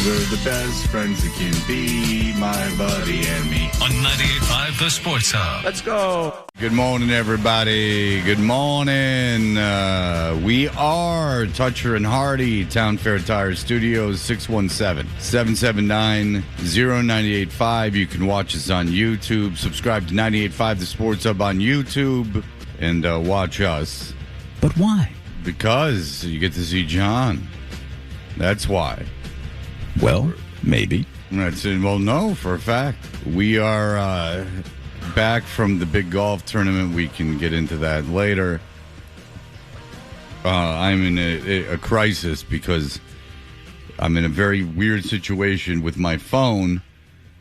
We're the best friends that can be, my buddy and me. On 98.5 The Sports Hub. Let's go. Good morning, everybody. Good morning. We are Toucher and Hardy, Town Fair Tire Studios, 617-779-0985. You can watch us on YouTube. Subscribe to 98.5 The Sports Hub on YouTube and watch us. But why? Because you get to see John. That's why. Well, maybe. That's it. Well, no, for a fact. We are back from the big golf tournament. We can get into that later. I'm in a crisis because I'm in a very weird situation with my phone.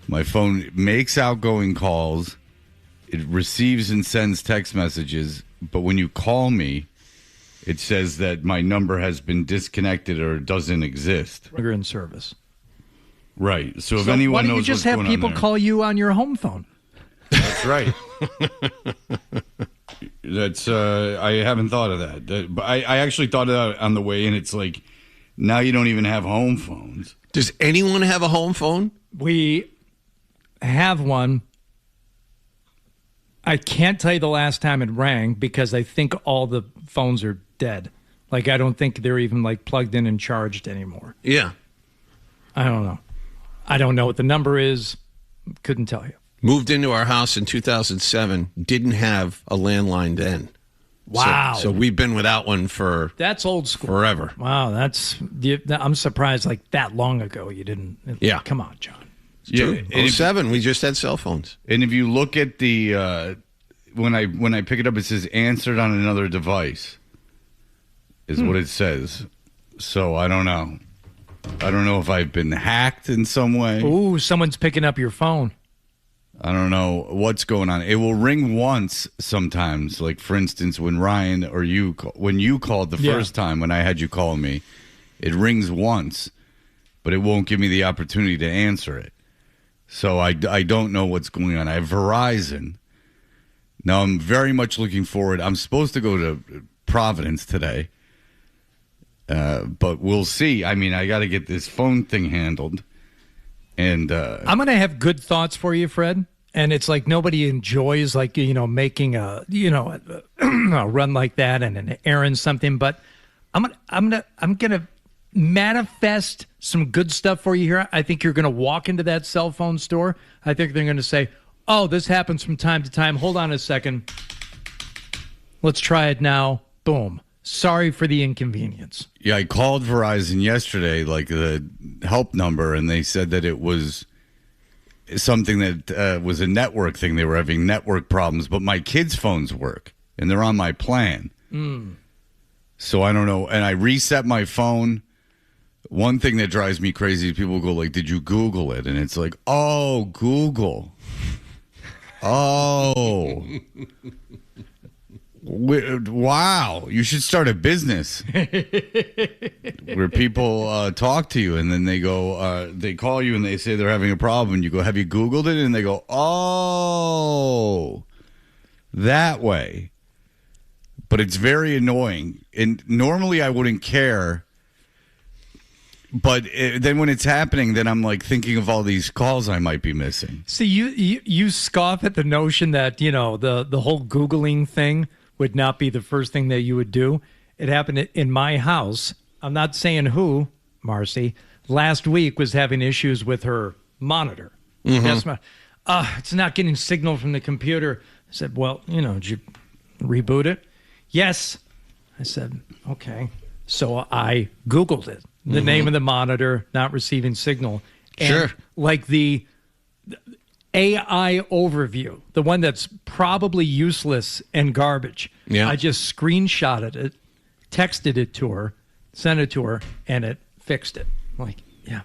My phone makes outgoing calls. It receives and sends text messages. But when you call me, it says that my number has been disconnected or doesn't exist. You're in service. Right. So if anyone why don't knows you just what's have going people on there, call you on your home phone? That's right. That's I haven't thought of that. But I actually thought of that on the way in. It's like now you don't even have home phones. Does anyone have a home phone? We have one. I can't tell you the last time it rang because I think all the phones are dead. Like I don't think they're even like plugged in and charged anymore. Yeah. I don't know. I don't know what the number is. Couldn't tell you. Moved into our house in 2007. Didn't have a landline then. Wow. So we've been without one for That's old school. forever. Wow, I'm surprised like that long ago you didn't. Yeah. Come on, John. Yeah. In 07, we just had cell phones. And if you look at the when I pick it up, it says answered on another device. Is what it says. So I don't know. I don't know if I've been hacked in some way. Ooh, someone's picking up your phone. I don't know what's going on. It will ring once sometimes. Like, for instance, when Ryan or you, when you called the first time when I had you call me, it rings once, but it won't give me the opportunity to answer it. So I don't know what's going on. I have Verizon. Now, I'm very much looking forward. I'm supposed to go to Providence today. But we'll see. I mean, I got to get this phone thing handled. And I'm going to have good thoughts for you, Fred. And it's like nobody enjoys like, making a run like that and an errand something. But I'm going to manifest some good stuff for you here. I think you're going to walk into that cell phone store. I think they're going to say, oh, this happens from time to time. Hold on a second. Let's try it now. Boom. Sorry for the inconvenience. yeah, I called Verizon yesterday, like the help number, and they said that it was something that was a network thing. They were having network problems, but my kids' phones work, and they're on my plan. So I don't know. And I reset my phone. One thing that drives me crazy is people go like, did you Google it? And it's like, oh, Google. Oh. Wow, you should start a business where people talk to you and then they go, they call you and they say they're having a problem. And you go, have you Googled it? And they go, oh, that way. But it's very annoying. And normally I wouldn't care. But then when it's happening, then I'm like thinking of all these calls I might be missing. See, you scoff at the notion that, the whole Googling thing would not be the first thing that you would do. It happened in my house. I'm not saying who, Marcy, last week was having issues with her monitor. It's not getting signal from the computer. I said, well, did you reboot it? Yes. I said, okay. So I Googled it. The name of the monitor, not receiving signal. And like the AI overview, the one that's probably useless and garbage. Yeah. I just screenshotted it, texted it to her, sent it to her, and it fixed it. Like, yeah,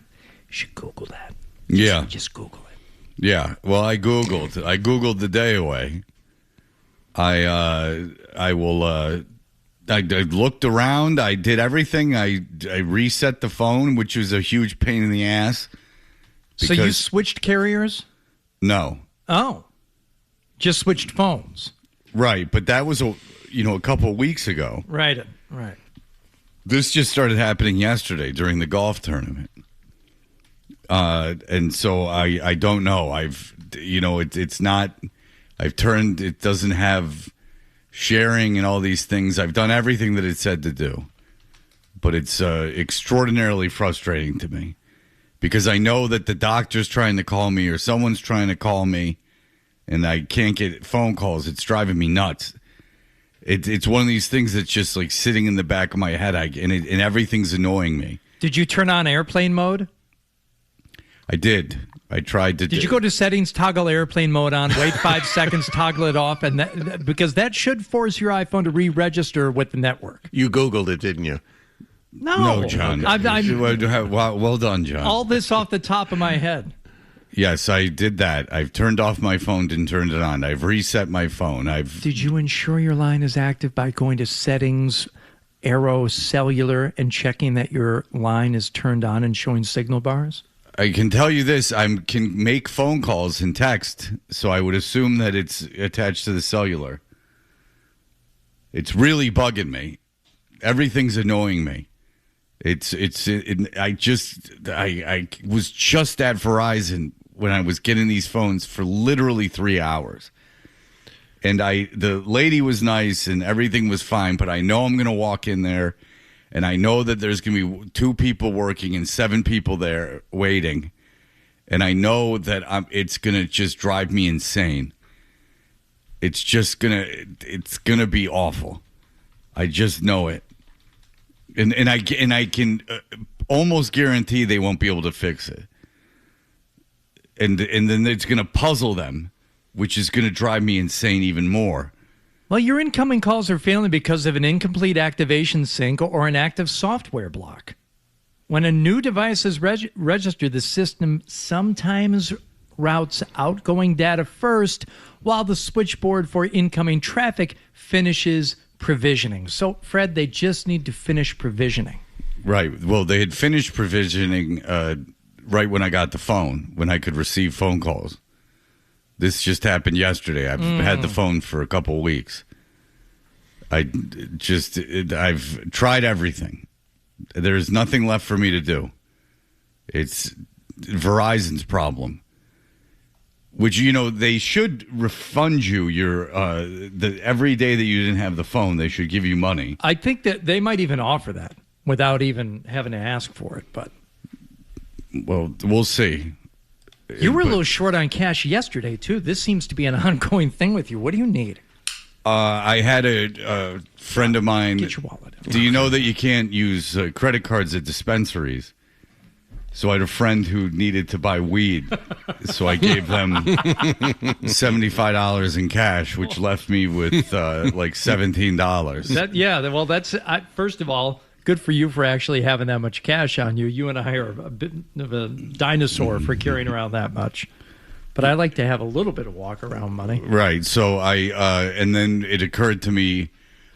you should Google that. Just Google it. Yeah. Well, I Googled the day away. I looked around. I did everything. I reset the phone, which was a huge pain in the ass. So you switched carriers? No. Oh. Just switched phones. Right, but that was a couple of weeks ago. Right. This just started happening yesterday during the golf tournament. And so I don't know. It's not. It doesn't have sharing and all these things. I've done everything that it said to do, but it's extraordinarily frustrating to me because I know that the doctor's trying to call me or someone's trying to call me, and I can't get phone calls. It's driving me nuts. It's one of these things that's just like sitting in the back of my head, and everything's annoying me. Did you turn on airplane mode? I did. I tried to. Did you go to settings, toggle airplane mode on, wait 5 seconds, toggle it off, and because that should force your iPhone to re-register with the network? You Googled it, didn't you? No, John. Well done, John. All this off the top of my head. Yes, I did that. I've turned off my phone and turned it on. I've reset my phone. Did you ensure your line is active by going to settings, Aero Cellular, and checking that your line is turned on and showing signal bars? I can tell you this. I can make phone calls and text, so I would assume that it's attached to the cellular. It's really bugging me. Everything's annoying me. I was just at Verizon when I was getting these phones for literally 3 hours. And the lady was nice and everything was fine, but I know I'm going to walk in there and I know that there's going to be 2 people working and 7 people there waiting. And I know that it's going to just drive me insane. It's going to be awful. I just know it. And I can almost guarantee they won't be able to fix it. And then it's going to puzzle them, which is going to drive me insane even more. Well, your incoming calls are failing because of an incomplete activation sync or an active software block. When a new device is registered, the system sometimes routes outgoing data first while the switchboard for incoming traffic finishes provisioning. So, Fred, they just need to finish provisioning. Right. Well, they had finished provisioning right when I got the phone, when I could receive phone calls. This just happened yesterday. I've had the phone for a couple of weeks. I've tried everything. There's nothing left for me to do. It's Verizon's problem. Which, they should refund you your every day that you didn't have the phone, they should give you money. I think that they might even offer that without even having to ask for it. But well, we'll see. You were a little short on cash yesterday, too. This seems to be an ongoing thing with you. What do you need? I had a friend of mine. Get your wallet. Do you know that you can't use credit cards at dispensaries? So I had a friend who needed to buy weed. So I gave them $75 in cash, which left me with like $17. First of all, good for you for actually having that much cash on you. You and I are a bit of a dinosaur for carrying around that much. But I like to have a little bit of walk around money. Right. So and then it occurred to me,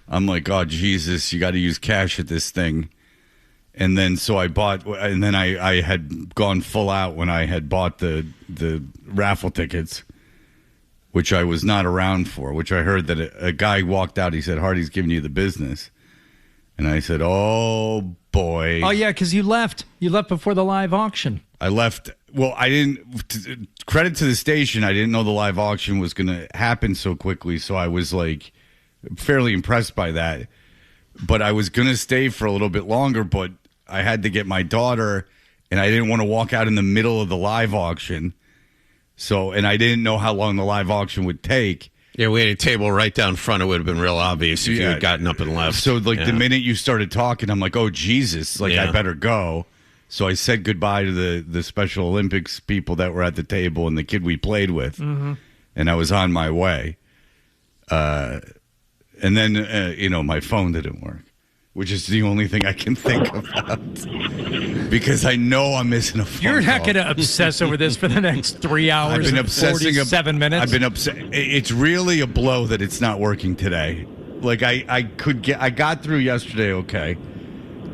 I'm like, oh, Jesus, you got to use cash at this thing. And then so I bought, and then I had gone full out when I had bought the raffle tickets, which I was not around for, which I heard that a guy walked out. He said, Hardy's giving you the business. And I said, oh, boy. Oh, yeah, because you left. You left before the live auction. I left. Well, I didn't. Credit to the station. I didn't know the live auction was going to happen so quickly. So I was like fairly impressed by that. But I was going to stay for a little bit longer, but I had to get my daughter, and I didn't want to walk out in the middle of the live auction. So, and I didn't know how long the live auction would take. Yeah, we had a table right down front. It would have been real obvious if you had gotten up and left. So, the minute you started talking, I'm like, oh, Jesus, I better go. So I said goodbye to the Special Olympics people that were at the table and the kid we played with, and I was on my way. And then, my phone didn't work, which is the only thing I can think about because I know I'm missing a phone You're not call. going to obsess over this for the next 3 hours I've been and obsessing 47 minutes. I've been It's really a blow that it's not working today. Like I got through yesterday okay,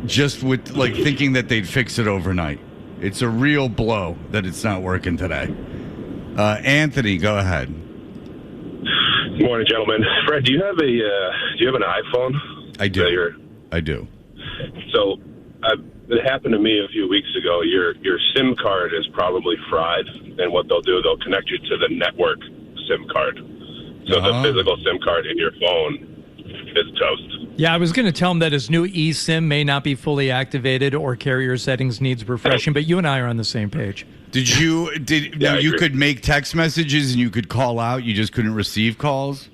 just with thinking that they'd fix it overnight. It's a real blow that it's not working today. Anthony, go ahead. Good morning, gentlemen. Fred, do you have an iPhone? I do. I do. So it happened to me a few weeks ago. Your SIM card is probably fried, and what they'll do, they'll connect you to the network SIM card. So the physical SIM card in your phone is toast. Yeah, I was going to tell him that his new eSIM may not be fully activated or carrier settings needs refreshing, but you and I are on the same page. You could make text messages and you could call out, you just couldn't receive calls?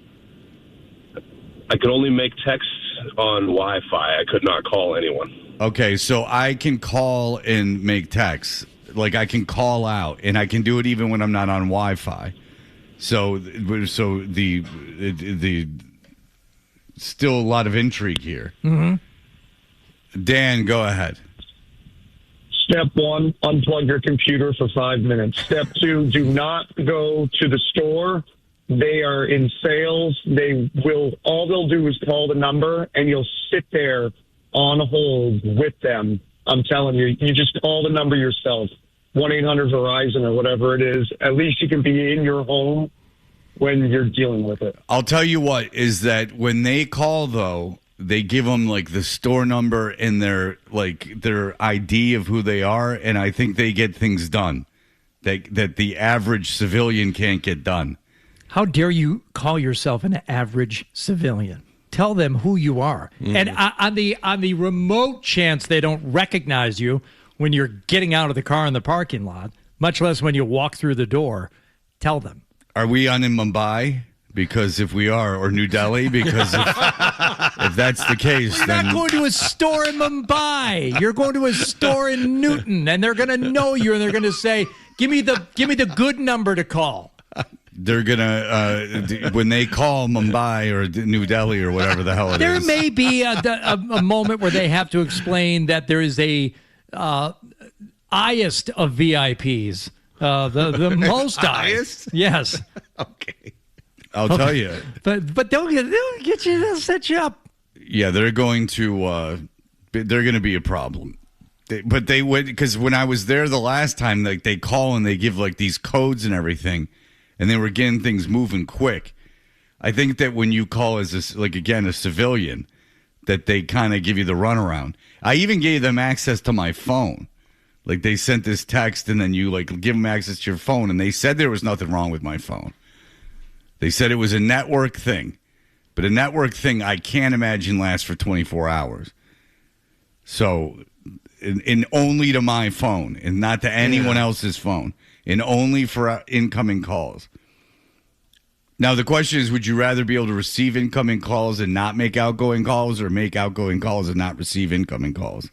I could only make texts on Wi-Fi. I could not call anyone. Okay, so I can call and make texts. Like, I can call out, and I can do it even when I'm not on Wi-Fi. So the still a lot of intrigue here. Mm-hmm. Dan, go ahead. Step 1, unplug your computer for 5 minutes. Step 2, do not go to the store. They are in sales. All they'll do is call the number, and you'll sit there on hold with them. I'm telling you, you just call the number yourself, 1-800-VERIZON or whatever it is. At least you can be in your home when you're dealing with it. I'll tell you what, is that when they call, though, they give them, like, the store number and their ID of who they are, and I think they get things done that the average civilian can't get done. How dare you call yourself an average civilian? Tell them who you are. And on the remote chance they don't recognize you when you're getting out of the car in the parking lot, much less when you walk through the door, tell them. Are we on in Mumbai? Because if we are, or New Delhi, because if that's the case, you're not going to a store in Mumbai. You're going to a store in Newton, and they're going to know you, and they're going to say, "Give me the good number to call." They're gonna when they call Mumbai or New Delhi or whatever the hell it is. There may be a moment where they have to explain that there is a highest of VIPs, the most highest. Yes. Okay. I'll tell you. But they'll get you. They'll set you up. Yeah, they're going to be a problem. But they would, because when I was there the last time, like, they call and they give like these codes and everything, and they were getting things moving quick. I think that when you call as a civilian, that they kind of give you the runaround. I even gave them access to my phone. Like, they sent this text, and then you like give them access to your phone, and they said there was nothing wrong with my phone. They said it was a network thing, but a network thing I can't imagine lasts for 24 hours. So, in only to my phone, and not to anyone else's phone, and only for incoming calls. Now, the question is, would you rather be able to receive incoming calls and not make outgoing calls, or make outgoing calls and not receive incoming calls?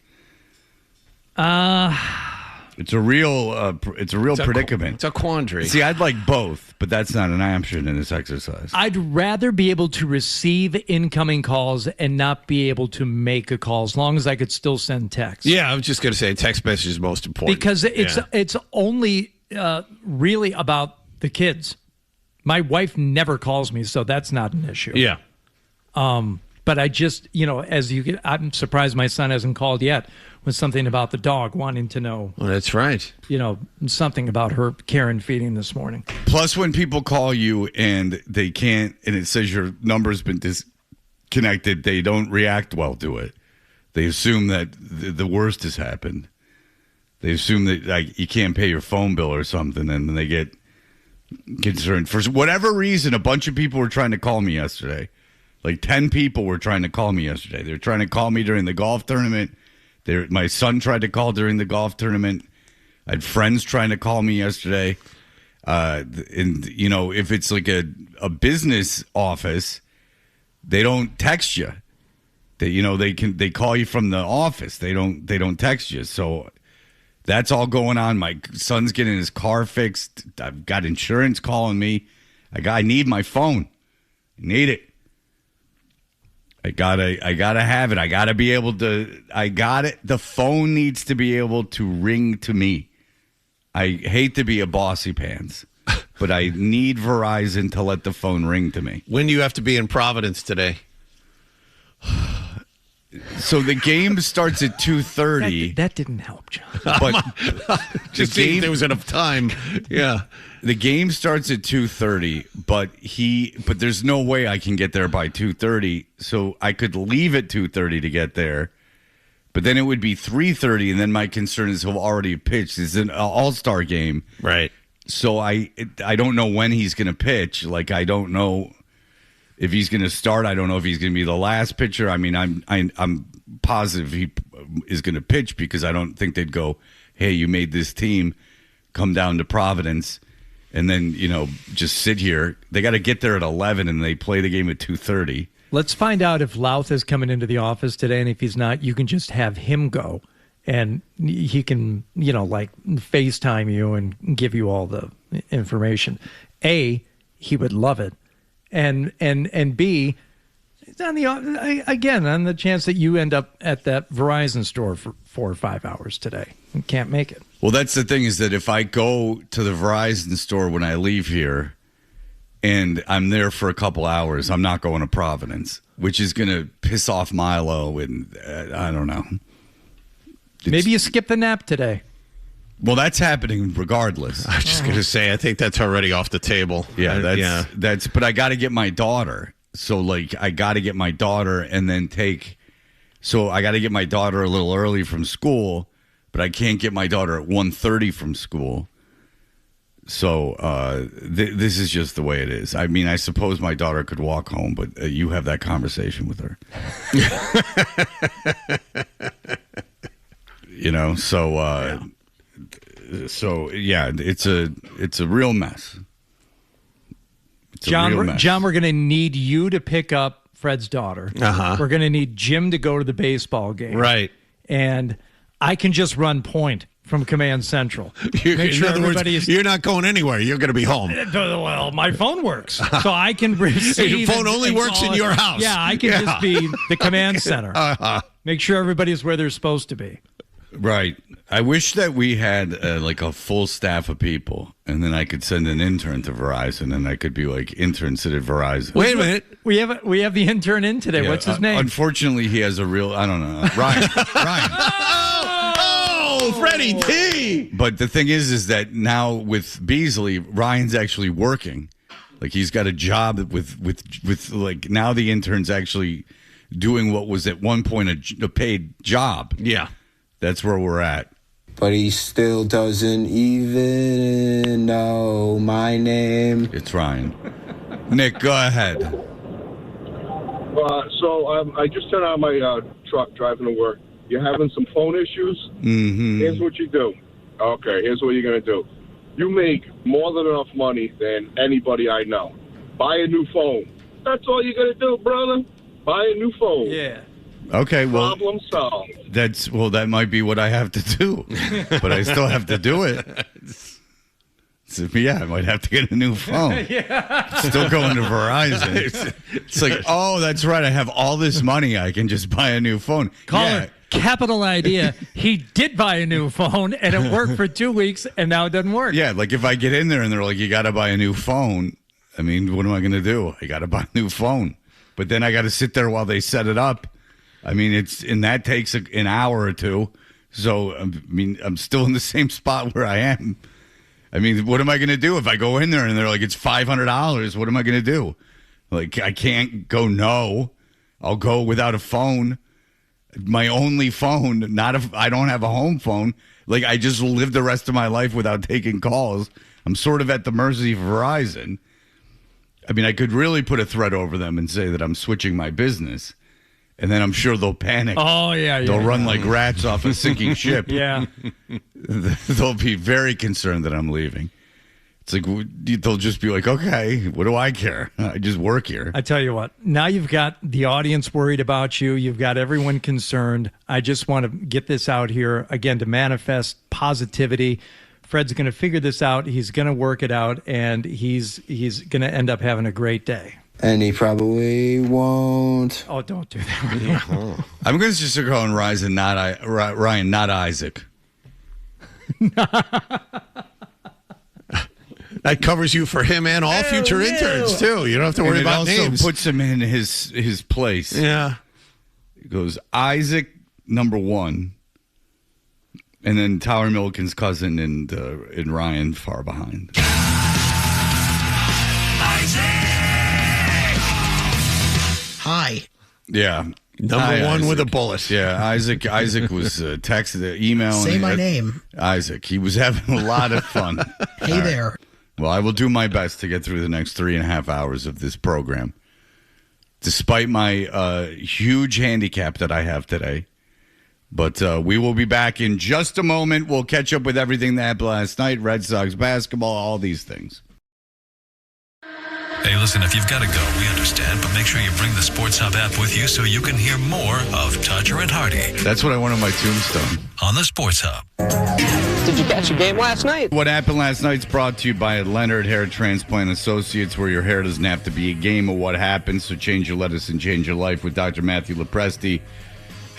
It's a real predicament. It's a quandary. See, I'd like both, but that's not an option in this exercise. I'd rather be able to receive incoming calls and not be able to make a call, as long as I could still send text. Yeah, I was just going to say text message is most important. Because it's only really about the kids. My wife never calls me, so that's not an issue. Yeah. But I just, I'm surprised my son hasn't called yet with something about the dog, wanting to know. Well, that's right. Something about her Karen feeding this morning. Plus, when people call you and they can't, and it says your number's been disconnected, they don't react well to it. They assume that the worst has happened. They assume that you can't pay your phone bill or something, and then they get concerned. For whatever reason, a bunch of people were trying to call me yesterday. Like 10 people were trying to call me yesterday. They were trying to call me during the golf tournament. My son tried to call during the golf tournament. I had friends trying to call me yesterday. If it's like a business office, they don't text you. They call you from the office. They don't text you. So that's all going on. My son's getting his car fixed. I've got insurance calling me. I need my phone. I need it. I gotta have it. I gotta be able to. I got it. The phone needs to be able to ring to me. I hate to be a bossy pants, but I need Verizon to let the phone ring to me. When do you have to be in Providence today? So the game starts at 2:30. That didn't help, John. But just seeing if there was enough time. Yeah. The game starts at 2:30, but there's no way I can get there by 2:30. So I could leave at 2:30 to get there, But then it would be 3:30, and then my concern is he'll already pitched. It's an all-star game. Right. So I don't know when he's going to pitch. Like, I don't know if he's going to start. I don't know if he's going to be the last pitcher. I mean, I'm positive he is going to pitch because I don't think they'd go, hey, you made this team, come down to Providence, and then, just sit here. They got to get there at 11, and they play the game at 2:30. Let's find out if Louth is coming into the office today, and if he's not, you can just have him go, and he can, like FaceTime you and give you all the information. A, he would love it, and B, it's on the chance that you end up at that Verizon store for 4 or 5 hours today and can't make it. Well, that's the thing is that if I go to the Verizon store when I leave here and I'm there for a couple hours, I'm not going to Providence, which is going to piss off Milo, and I don't know. Maybe you skip the nap today. Well, that's happening regardless. I was just going to say, I think that's already off the table. Yeah, that's. But I got to get my daughter. So, I got to get my daughter and then take. So I got to get my daughter a little early from school, but I can't get my daughter at 1:30 from school. So this is just the way it is. I mean, I suppose my daughter could walk home, but you have that conversation with her. So it's a real mess. John, we're going to need you to pick up Fred's daughter. Uh-huh. We're going to need Jim to go to the baseball game. Right. And I can just run point from Command Central. Make sure everybody is. You're not going anywhere. You're going to be home. Well, my phone works, so I can receive. Your phone only works in your house. Yeah, I can just be the command center. Make sure everybody's where they're supposed to be. Right. I wish that we had a full staff of people, and then I could send an intern to Verizon, and I could be like, intern sit at Verizon. Wait a minute. We have the intern in today. Yeah, What's his name? Unfortunately, he has a real, I don't know, Ryan. Oh, Freddie T. But the thing is that now with Beasley, Ryan's actually working. Like, he's got a job with now the intern's actually doing what was at one point a paid job. Yeah. That's where we're at. But he still doesn't even know my name. It's Ryan. Nick, go ahead. I just turned on my truck driving to work. You're having some phone issues? Mm-hmm. Here's what you do. Okay, here's what you're going to do. You make more than enough money than anybody I know. Buy a new phone. That's all you got to do, brother. Buy a new phone. Yeah. Okay, well, problem solved. That might be what I have to do, but I still have to do it. So, yeah, I might have to get a new phone. Still going to Verizon. It's like, oh, that's right. I have all this money. I can just buy a new phone. Call it capital idea. He did buy a new phone, and it worked for 2 weeks, and now it doesn't work. Yeah, like if I get in there and they're like, you got to buy a new phone. I mean, what am I going to do? I got to buy a new phone. But then I got to sit there while they set it up. I mean, that takes an hour or two. So, I mean, I'm still in the same spot where I am. I mean, what am I going to do if I go in there and they're like, it's $500? What am I going to do? Like, I can't go no. I'll go without a phone. My only phone, I don't have a home phone. Like, I just live the rest of my life without taking calls. I'm sort of at the mercy of Verizon. I mean, I could really put a threat over them and say that I'm switching my business. And then I'm sure they'll panic. Oh, yeah. They'll run like rats off a sinking ship. Yeah. They'll be very concerned that I'm leaving. It's like, they'll just be like, okay, what do I care? I just work here. I tell you what, now you've got the audience worried about you. You've got everyone concerned. I just want to get this out here, again, to manifest positivity. Fred's going to figure this out. He's going to work it out, and he's going to end up having a great day. And he probably won't. Oh, don't do that. I'm going to just go on Ryan, not Isaac. That covers you for him and all future interns, too. You don't have to worry about names. It also puts him in his place. Yeah. It goes Isaac, number one, and then Tyler Milliken's cousin and Ryan far behind. Hi. Yeah. Number one Isaac. with a bullet. Yeah, Isaac was texting, emailing. Say my name. Isaac. He was having a lot of fun. Hey there. Well, I will do my best to get through the next 3.5 hours of this program, despite my huge handicap that I have today. But we will be back in just a moment. We'll catch up with everything that happened last night, Red Sox basketball, all these things. Hey, listen, if you've got to go, we understand, but make sure you bring the Sports Hub app with you so you can hear more of Tudger and Hardy That's what I want on my tombstone. on the Sports Hub. Did you catch the game last night? What happened last night's brought to you by Leonard Hair Transplant Associates, where your hair doesn't have to be a game of what happened. So change your lettuce and change your life with Dr. Matthew Lopresti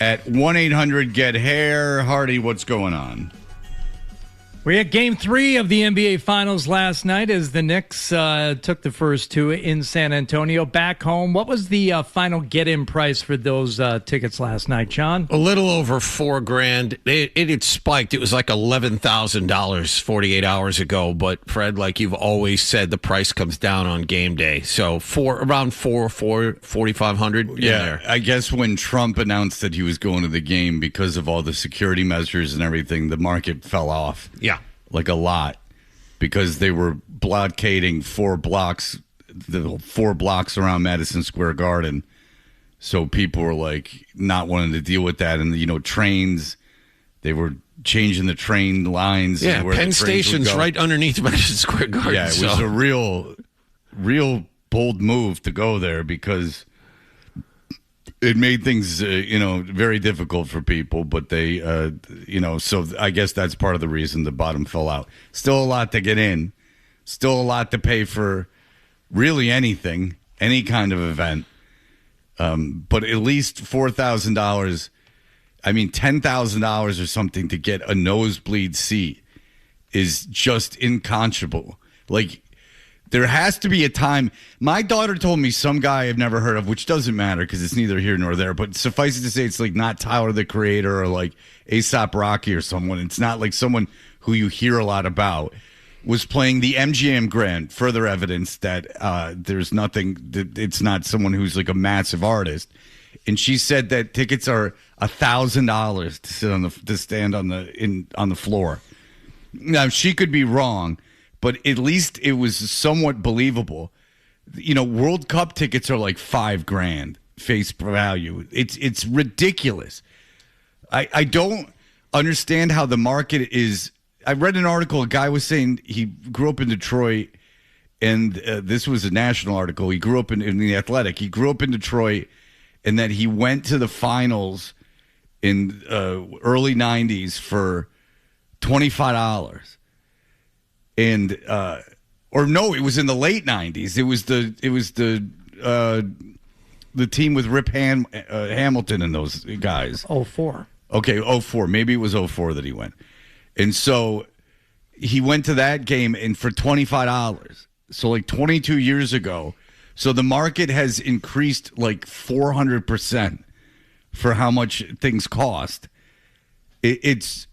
at 1-800-GET-HAIR. Hardy, what's going on? We had Game 3 of the NBA Finals last night as the Knicks took the first two in San Antonio. Back home, what was the final get-in price for those tickets last night, John? A little over $4,000. It had spiked. It was like $11,000 48 hours ago. But Fred, like you've always said, the price comes down on game day. So around $4,500. Yeah, I guess when Trump announced that he was going to the game because of all the security measures and everything, the market fell off. Yeah. Like a lot, because they were blockading 4 blocks around Madison Square Garden. So people were like not wanting to deal with that. And, trains, they were changing the train lines. Yeah, where Penn the trains would Station's go. right underneath Madison Square Garden. Yeah, it was a real bold move to go there because it made things, very difficult for people, but they, so I guess that's part of the reason the bottom fell out. Still a lot to get in. Still a lot to pay for really anything, any kind of event. But at least $4,000, $10,000 or something to get a nosebleed seat is just unconscionable. Like, there has to be a time. My daughter told me some guy I've never heard of, which doesn't matter because it's neither here nor there, but suffice it to say it's like not Tyler, the Creator, or like A$AP Rocky or someone. It's not like someone who you hear a lot about. Was playing the MGM Grand. Further evidence that there's nothing, that it's not someone who's like a massive artist. And she said that tickets are $1,000 to sit to stand on the floor. Now, she could be wrong, but at least it was somewhat believable. World Cup tickets are like $5,000 face value. It's ridiculous. I don't understand how the market is. I read an article. A guy was saying he grew up in Detroit, and this was a national article. He grew up in the Athletic. He grew up in Detroit, and that he went to the finals in early 90s for $25. And or no, it was in the late 90s. It was the team with Rip Hamilton and those guys. 04. Okay, 04. Maybe it was 04 that he went. And so he went to that game and for $25. So like 22 years ago. So the market has increased like 400% for how much things cost. It's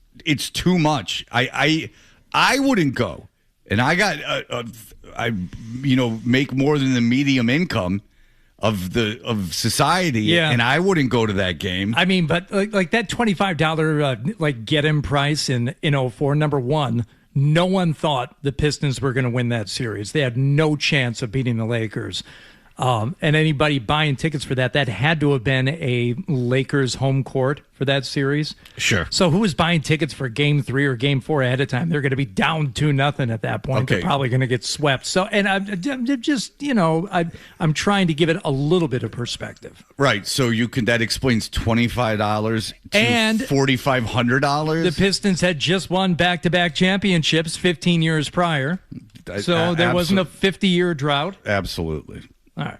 too much. I wouldn't go. And I got, make more than the medium income of society. Yeah. And I wouldn't go to that game. But like that $25 get-in price in 04, number one, no one thought the Pistons were going to win that series. They had no chance of beating the Lakers. And anybody buying tickets for that had to have been a Lakers home court for that series. Sure. So who was buying tickets for Game 3 or Game 4 ahead of time? They're going to be down 2-0 at that point. Okay. They're probably going to get swept. So, and I'm just, I'm trying to give it a little bit of perspective. Right. So that explains $25 to And $4,500. The Pistons had just won back-to-back championships 15 years prior. So there wasn't a 50-year drought. Absolutely. All right.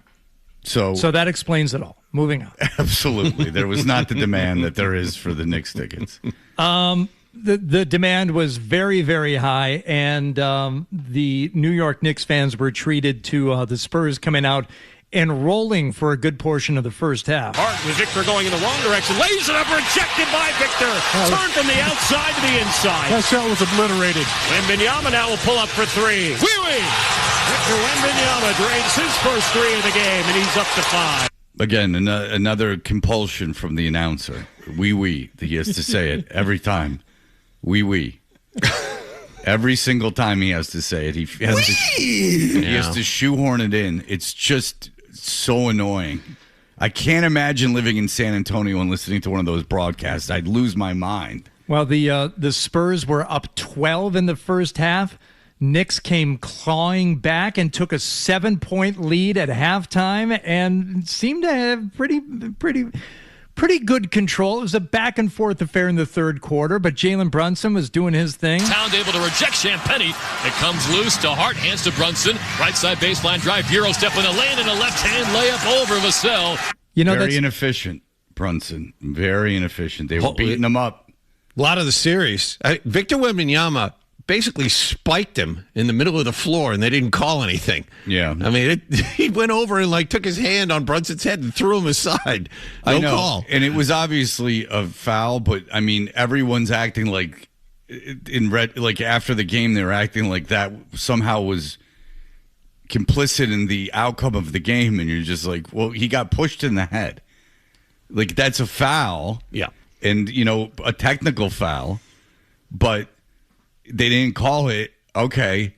So that explains it all. Moving on. Absolutely. There was not the demand that there is for the Knicks tickets. The demand was very, very high, and the New York Knicks fans were treated to the Spurs coming out and rolling for a good portion of the first half. Hart with Victor going in the wrong direction. Lays it up, rejected by Victor. Turned from the outside to the inside. That shot was obliterated. Wembanyama now will pull up for three. Victor Wembanyama drains his first three of the game, and he's up to 5. Again, another compulsion from the announcer. Oui. He has to say it every time. Oui. Every single time he has to say it. He has to shoehorn it in. It's just so annoying. I can't imagine living in San Antonio and listening to one of those broadcasts. I'd lose my mind. Well, the Spurs were up 12 in the first half. Knicks came clawing back and took a 7-point lead at halftime and seemed to have pretty good control. It was a back and forth affair in the third quarter, but Jalen Brunson was doing his thing. Town able to reject Champagny. It comes loose to Hart, hands to Brunson. Right side baseline drive. Euro step in the lane and a left-hand layup over Vassell. Very inefficient, Brunson. Very inefficient. They were beating him up. A lot of the series. Victor Wembanyama basically spiked him in the middle of the floor, and they didn't call anything. Yeah. I mean, he went over and, took his hand on Brunson's head and threw him aside. No call. And it was obviously a foul, but, I mean, everyone's acting like after the game, they were acting like that somehow was complicit in the outcome of the game, and you're just like, well, he got pushed in the head. That's a foul. Yeah. And, a technical foul, but they didn't call it. Okay.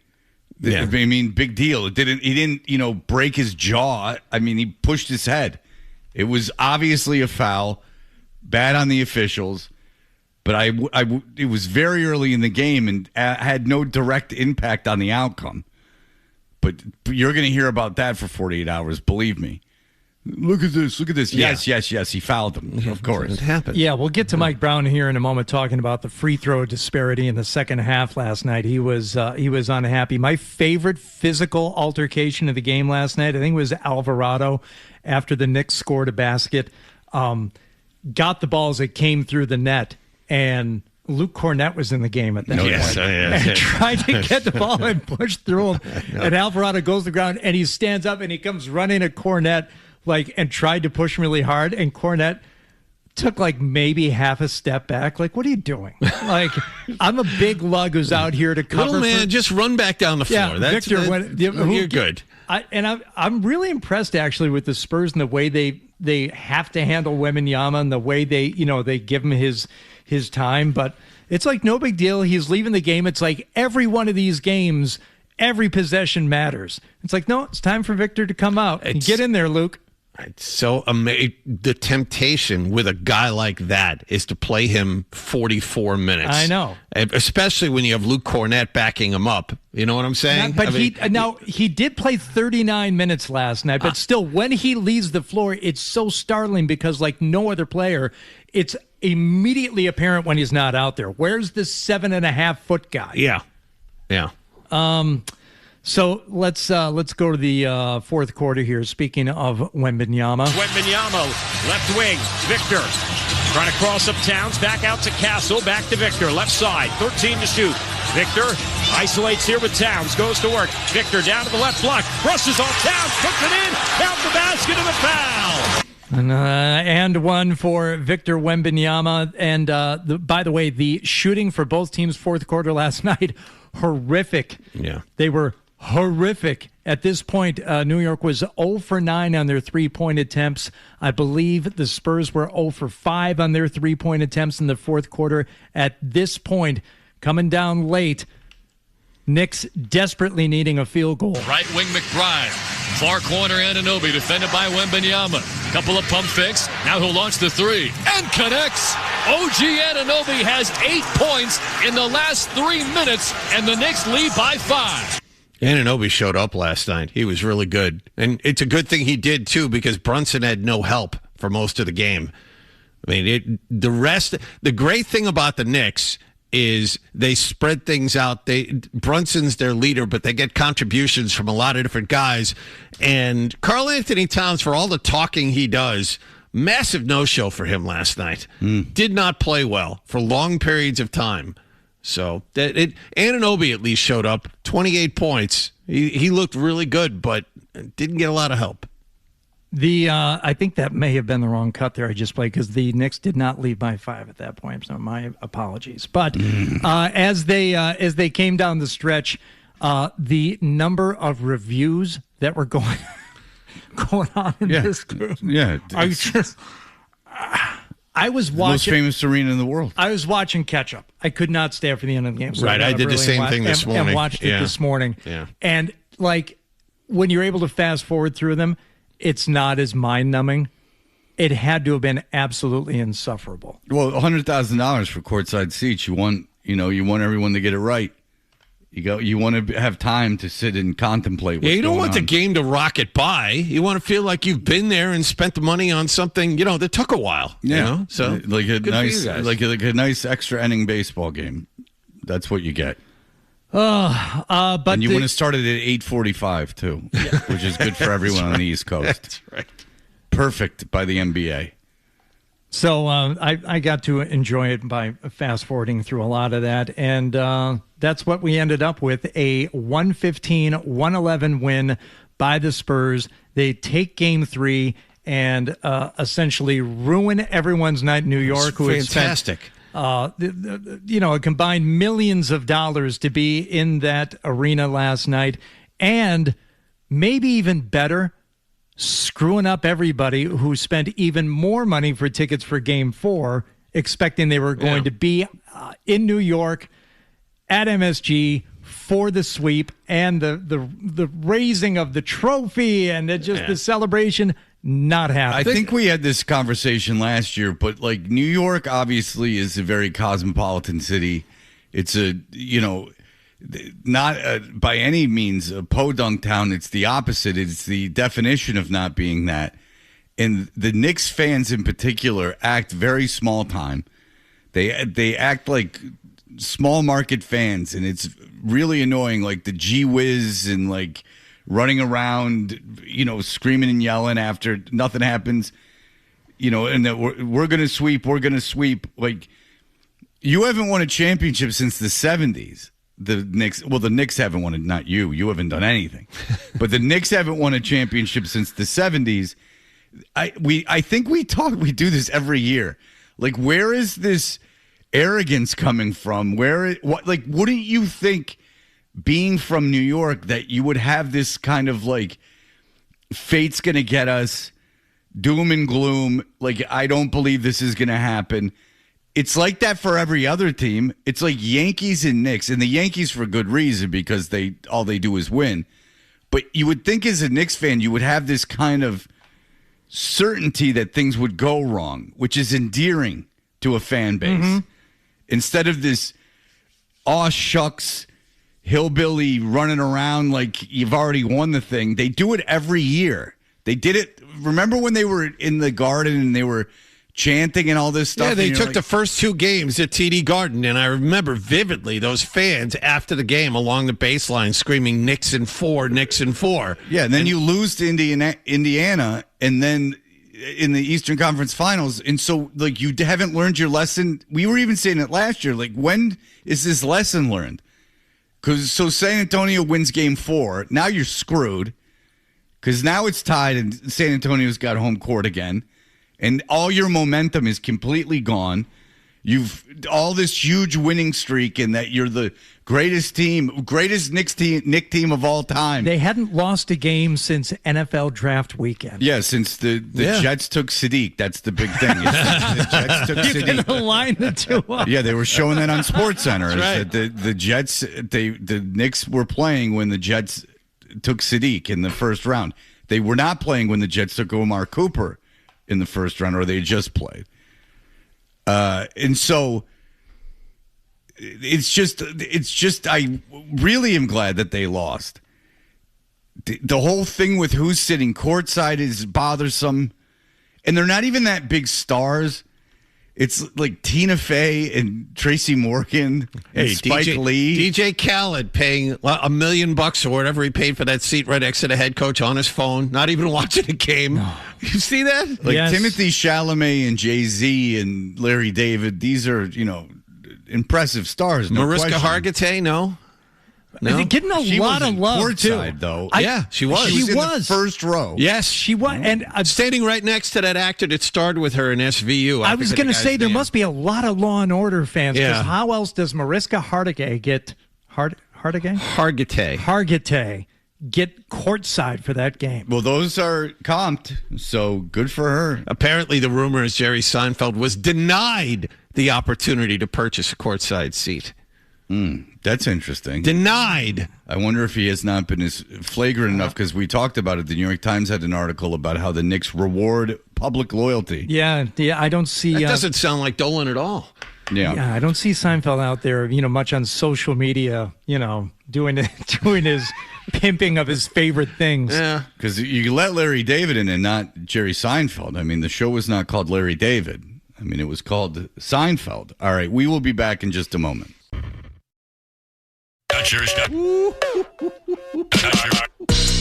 Yeah. I mean, big deal. He didn't, break his jaw. I mean, he pushed his head. It was obviously a foul. Bad on the officials. But it was very early in the game and had no direct impact on the outcome. But you're going to hear about that for 48 hours. Believe me. Look at this. Yeah. Yes. He fouled him. Of course. It happened. Yeah, we'll get to Mike Brown here in a moment talking about the free throw disparity in the second half last night. He was unhappy. My favorite physical altercation of the game last night, I think it was Alvarado after the Knicks scored a basket. Got the ball as it came through the net, and Luke Kornet was in the game at that point. And tried to get the ball and push through him. And Alvarado goes to the ground, and he stands up, and he comes running at Kornet, and tried to push him really hard, and Kornet took maybe half a step back. What are you doing? I'm a big lug who's out here to cover. Little man, just run back down the floor. Yeah, Victor, you're good. I'm really impressed actually with the Spurs and the way they have to handle Wembanyama and the way they give him his time. But it's no big deal. He's leaving the game. It's every one of these games, every possession matters. It's no, it's time for Victor to come out and get in there, Luke. It's so amazing. The temptation with a guy like that is to play him 44 minutes. I know. Especially when you have Luke Kornet backing him up. You know what I'm saying? He did play 39 minutes last night, but still, when he leaves the floor, it's so startling because, no other player, it's immediately apparent when he's not out there. Where's the 7.5-foot guy? Yeah. So let's go to the fourth quarter here. Speaking of Wembanyama. Left wing, Victor. Trying to cross up Towns, back out to Castle, back to Victor, left side, 13 to shoot. Victor isolates here with Towns, goes to work. Victor down to the left block, rushes off Towns, puts it in, count the basket and the foul. And one for Victor Wembanyama. And by the way, the shooting for both teams fourth quarter last night, horrific. Yeah. They were horrific. At this point, New York was 0 for 9 on their three-point attempts. I believe the Spurs were 0 for 5 on their three-point attempts in the fourth quarter. At this point, coming down late, Knicks desperately needing a field goal. Right wing McBride. Far corner Anunoby defended by Wembanyama. Couple of pump fakes. Now he'll launch the three. And connects. OG Anunoby has 8 points in the last 3 minutes. And the Knicks lead by 5. Anunoby showed up last night. He was really good. And it's a good thing he did, too, because Brunson had no help for most of the game. I mean, the great thing about the Knicks is they spread things out. Brunson's their leader, but they get contributions from a lot of different guys. And Karl Anthony Towns, for all the talking he does, massive no-show for him last night. Did not play well for long periods of time. So Anunoby at least showed up, 28 points. He looked really good, but didn't get a lot of help. I think that may have been the wrong cut there I just played because the Knicks did not lead by 5 at that point. So my apologies. But as they came down the stretch, the number of reviews that were going going on in this group. Yeah. I was watching. Most famous arena in the world. I was watching catch up. I could not stay for the end of the game. So Right, I did the same thing this morning. And watched it this morning. Yeah. And, like, when you're able to fast forward through them, it's not as mind-numbing. It had to have been absolutely insufferable. Well, $100,000 for courtside seats. You want everyone to get it right. You want to have time to sit and contemplate what's you don't going want the on. game to rocket by. You want to feel like you've been there and spent the money on something, that took a while. Yeah. So like a good nice, for you guys. like a nice extra inning baseball game. That's what you get. But And you want to start it at 8:45 too, which is good for everyone on the East Coast. That's right. Perfect by the NBA. So I got to enjoy it by fast forwarding through a lot of that. And that's what we ended up with, a 115-111 win by the Spurs. They take game 3 and essentially ruin everyone's night in New York. Who fantastic. Had spent, a combined millions of dollars to be in that arena last night. And maybe even better, screwing up everybody who spent even more money for tickets for Game 4, expecting they were going to be in New York at MSG for the sweep and the raising of the trophy and the celebration. Not happening. I think we had this conversation last year, but like New York obviously is a very cosmopolitan city. It's not by any means a podunk town. It's the opposite. It's the definition of not being that. And the Knicks fans in particular act very small time. They act like small market fans, and it's really annoying. Like the gee whiz and like running around, screaming and yelling after nothing happens. And that we're gonna sweep. We're gonna sweep. Like you haven't won a championship since the 70s. The Knicks haven't won it, not you. You haven't done anything. But the Knicks haven't won a championship since the 70s. I think we do this every year. Like, where is this arrogance coming from? Wouldn't you think, being from New York, that you would have this kind of like fate's gonna get us, doom and gloom, like I don't believe this is gonna happen. It's like that for every other team. It's like Yankees and Knicks, and the Yankees for good reason because all they do is win. But you would think as a Knicks fan, you would have this kind of certainty that things would go wrong, which is endearing to a fan base. Mm-hmm. Instead of this, aw shucks, hillbilly running around like you've already won the thing. They do it every year. They did it. Remember when they were in the Garden and they were chanting and all this stuff? Yeah, they took the first 2 games at TD Garden, and I remember vividly those fans after the game along the baseline screaming Knicks in 4, Knicks in 4. Yeah, and then you lose to Indiana, and then in the Eastern Conference Finals, and so like you haven't learned your lesson. We were even saying it last year. Like, when is this lesson learned? Because San Antonio wins Game 4, now you're screwed. Because now it's tied, and San Antonio's got home court again. And all your momentum is completely gone. You've all this huge winning streak, and that you're the greatest Knicks team of all time. They hadn't lost a game since NFL draft weekend. Yeah, since the Jets took Sadiq. That's the big thing. The Jets took Sadiq. You can align the two up. Yeah, they were showing that on SportsCenter. Right. The Jets, the Knicks were playing when the Jets took Sadiq in the first round. They were not playing when the Jets took Omar Cooper in the first round, or they just played. And so it's just, I really am glad that they lost. The whole thing with who's sitting courtside is bothersome. And they're not even that big stars. It's like Tina Fey and Tracy Morgan and Spike Lee. DJ Khaled paying $1 million or whatever he paid for that seat right next to the head coach on his phone, not even watching a game. No. You see that? Like Yes. Timothy Chalamet and Jay-Z and Larry David. These are, impressive stars. No Mariska question. Hargitay, no? They're getting a She lot was of in love, too. courtside, though. Yeah, she was. She was in was. the first row. Yes. She was. And Standing right next to that actor that starred with her in SVU. I was going to say there must be a lot of Law and Order fans. Yeah. Because how else does Mariska Hargitay get Hargitay? Hargitay. Hargitay get courtside for that game. Well, those are comped, so good for her. Apparently, the rumor is Jerry Seinfeld was denied the opportunity to purchase a courtside seat. That's interesting. Denied. I wonder if he has not been as flagrant enough, because we talked about it. The New York Times had an article about how the Knicks reward public loyalty. Yeah, I don't see... That doesn't sound like Dolan at all. Yeah, I don't see Seinfeld out there, much on social media, doing his pimping of his favorite things. Yeah, because you let Larry David in and not Jerry Seinfeld. I mean, the show was not called Larry David. I mean, it was called Seinfeld. All right, we will be back in just a moment. Touch your stuff.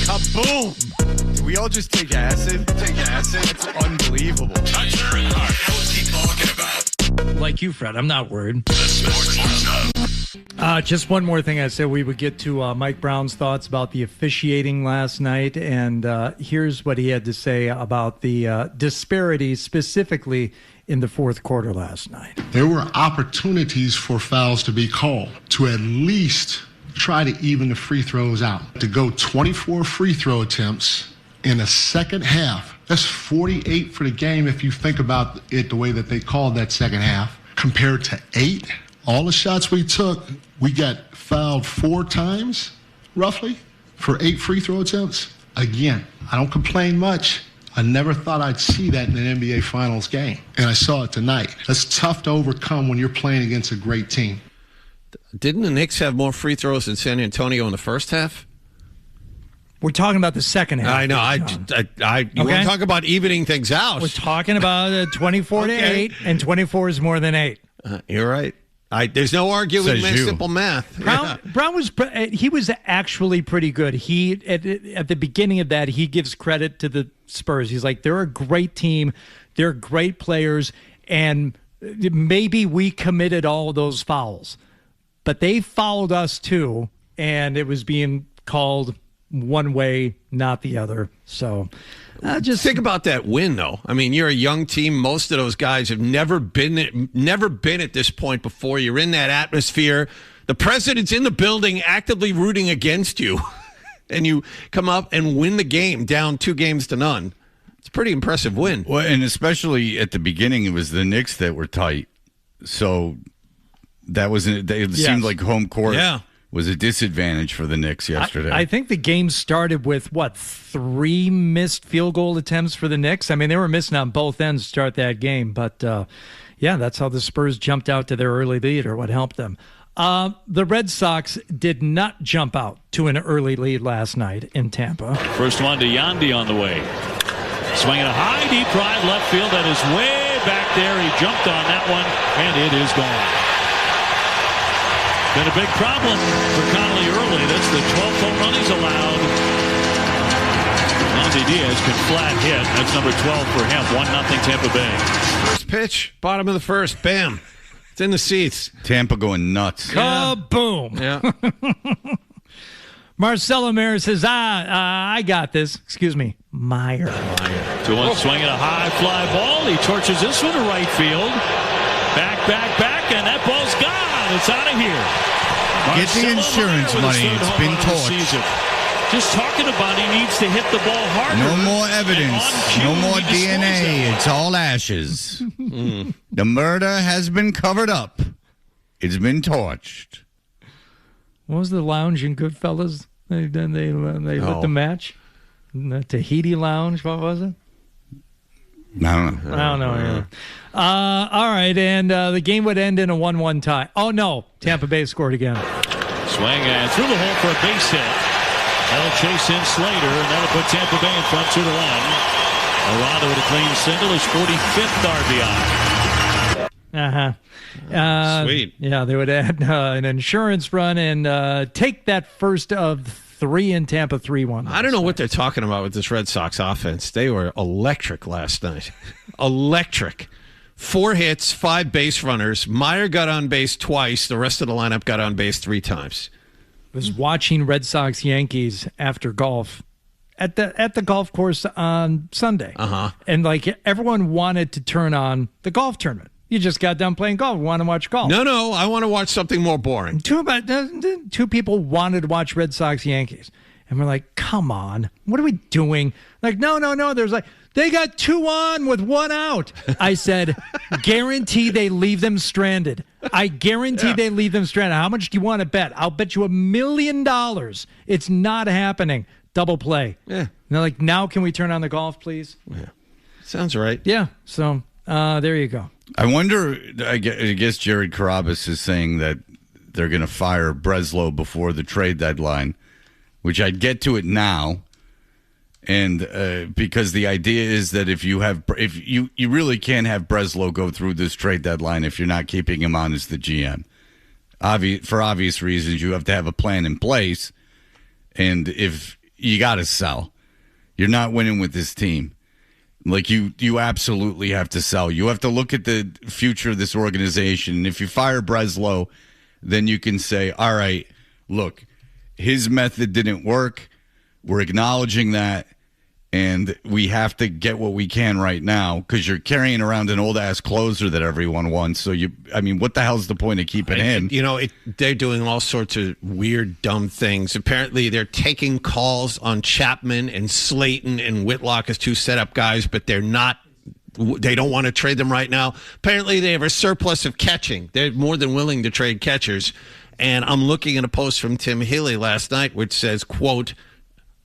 Kaboom! Did we all just take acid? It's unbelievable. Toucher and Hart. What's he talking about? Like you, Fred. I'm not worried. The Sports Hub. Just one more thing. I said we would get to Mike Brown's thoughts about the officiating last night, and here's what he had to say about the disparities specifically in the fourth quarter last night. There were opportunities for fouls to be called to at least try to even the free throws out. To go 24 free throw attempts in a second half, that's 48 for the game if you think about it the way that they called that second half, compared to 8. All the shots we took, we got fouled 4 times, roughly, for 8 free throw attempts. Again, I don't complain much. I never thought I'd see that in an NBA Finals game, and I saw it tonight. That's tough to overcome when you're playing against a great team. Didn't the Knicks have more free throws than San Antonio in the first half? We're talking about the second half. I know. You want to talk about evening things out. We're talking about 24 to 8, and 24 is more than 8. You're right. There's no arguing simple math. Brown was actually pretty good. He at the beginning of that, he gives credit to the Spurs. He's like, they're a great team, they're great players, and maybe we committed all of those fouls, but they fouled us too, and it was being called one way, not the other. So just think about that win, though. I mean, you're a young team. Most of those guys have never been at this point before. You're in that atmosphere. The president's in the building actively rooting against you, and you come up and win the game down 2-0. It's a pretty impressive win. Well, and especially at the beginning, it was the Knicks that were tight. So that seemed like home court. Yeah. Was a disadvantage for the Knicks yesterday. I think the game started with, 3 missed field goal attempts for the Knicks? I mean, they were missing on both ends to start that game. But, that's how the Spurs jumped out to their early lead, or what helped them. The Red Sox did not jump out to an early lead last night in Tampa. First one to Yandy on the way. Swinging a high, deep drive left field. That is way back there. He jumped on that one, and it is gone. Been a big problem for Connolly early. That's the 12th home run he's allowed. Yandy Diaz can flat hit. That's number 12 for him. 1-0 Tampa Bay. First pitch, bottom of the first. Bam. It's in the seats. Tampa going nuts. Kaboom. Yeah. Marcelo Mayer says, I got this. Excuse me, Meyer. 2-1 swinging a high fly ball. He torches this one to right field. Back, and that ball's gone. It's out of here. Get the insurance money. It's been torched. Just talking about he needs to hit the ball harder. No more evidence. No more DNA. It's all ashes. The murder has been covered up. It's been torched. What was the lounge in Goodfellas? They lit the match? The Tahiti Lounge, what was it? I don't know. Yeah. All right, and the game would end in a 1-1 tie. Oh, no. Tampa Bay scored again. Swing and through the hole for a base hit. That'll chase in Slater, and that'll put Tampa Bay in front 2-1. Aranda with a clean single, his 45th RBI. Sweet. Yeah, they would add an insurance run and take that first of 3 in Tampa, 3-1. I don't know what they're talking about with this Red Sox offense. They were electric last night. Electric. 4 hits, 5 base runners. Meyer got on base twice. The rest of the lineup got on base 3 times. I was watching Red Sox Yankees after golf at the golf course on Sunday. And everyone wanted to turn on the golf tournament. You just got done playing golf. Want to watch golf? No. I want to watch something more boring. Two people wanted to watch Red Sox Yankees. And we're like, come on, what are we doing? Like, no. There's like, they got 2 on with 1 out. I said, guarantee they leave them stranded. I guarantee they leave them stranded. How much do you want to bet? I'll bet you $1 million. It's not happening. Double play. Yeah. And they're like, now can we turn on the golf, please? Yeah. Sounds right. Yeah. So there you go. I wonder, I guess Jared Carabas is saying that they're going to fire Breslow before the trade deadline, which I'd get to it now. And because the idea is that if you really can't have Breslow go through this trade deadline if you're not keeping him on as the GM. For obvious reasons, you have to have a plan in place. And if you got to sell, you're not winning with this team. Like you absolutely have to sell. You have to look at the future of this organization. And if you fire Breslow, then you can say, all right, look, his method didn't work. We're acknowledging that. And we have to get what we can right now because you're carrying around an old-ass closer that everyone wants. So, what the hell's the point of keeping him? They're doing all sorts of weird, dumb things. Apparently, they're taking calls on Chapman and Slayton and Whitlock as 2 setup guys, but they don't want to trade them right now. Apparently, they have a surplus of catching. They're more than willing to trade catchers. And I'm looking at a post from Tim Healy last night, which says, quote,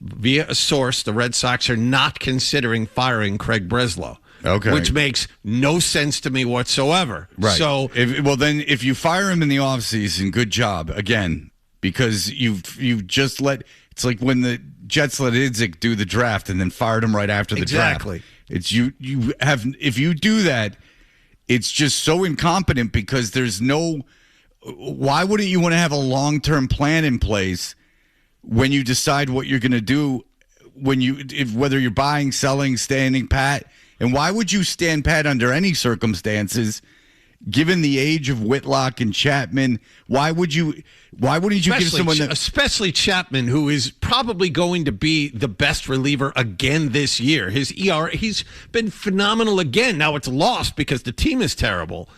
via a source, the Red Sox are not considering firing Craig Breslow. Okay. Which makes no sense to me whatsoever. Right. So, if you fire him in the offseason, good job. Again, because you've just it's like when the Jets let Idzik do the draft and then fired him right after the draft. It's if you do that, it's just so incompetent because there's why wouldn't you want to have a long-term plan in place when you decide what you're going to do, whether you're buying, selling, standing pat? And why would you stand pat under any circumstances, given the age of Whitlock and Chapman? Why wouldn't you give someone especially Chapman, who is probably going to be the best reliever again this year? His ERA, he's been phenomenal again. Now it's lost because the team is terrible,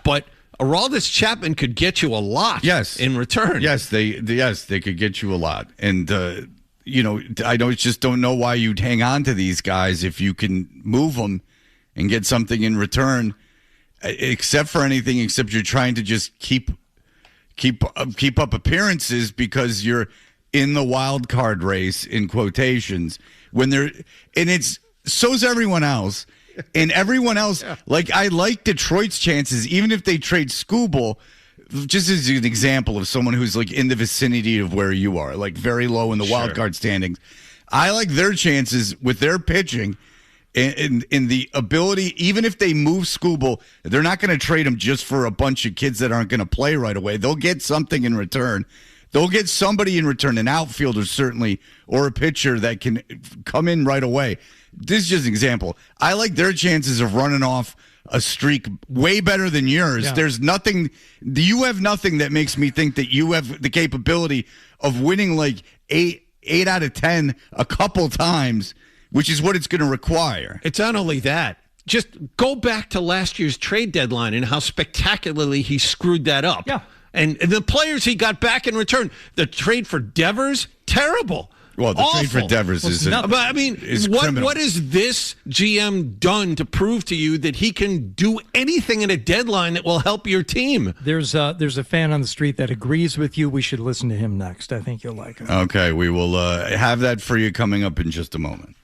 but Aroldis Chapman could get you a lot. In return. Yes, they could get you a lot. And I don't know why you'd hang on to these guys if you can move them and get something in return, except you're trying to just keep up appearances because you're in the wild card race in quotations so's everyone else. And everyone else, I like Detroit's chances, even if they trade Skubal, just as an example of someone who's in the vicinity of where you are, very low in the wild card standings. I like their chances with their pitching and the ability, even if they move Skubal, they're not going to trade him just for a bunch of kids that aren't going to play right away. They'll get something in return. They'll get somebody in return, an outfielder certainly, or a pitcher that can come in right away. This is just an example. I like their chances of running off a streak way better than yours. Yeah. There's nothing. You have nothing that makes me think that you have the capability of winning 8 out of 10 a couple times, which is what it's going to require. It's not only that. Just go back to last year's trade deadline and how spectacularly he screwed that up. Yeah. And the players he got back in return, the trade for Devers, terrible. Well, the trade for Devers is criminal. What has this GM done to prove to you that he can do anything in a deadline that will help your team? There's a fan on the street that agrees with you. We should listen to him next. I think you'll like him. Okay, we will have that for you coming up in just a moment.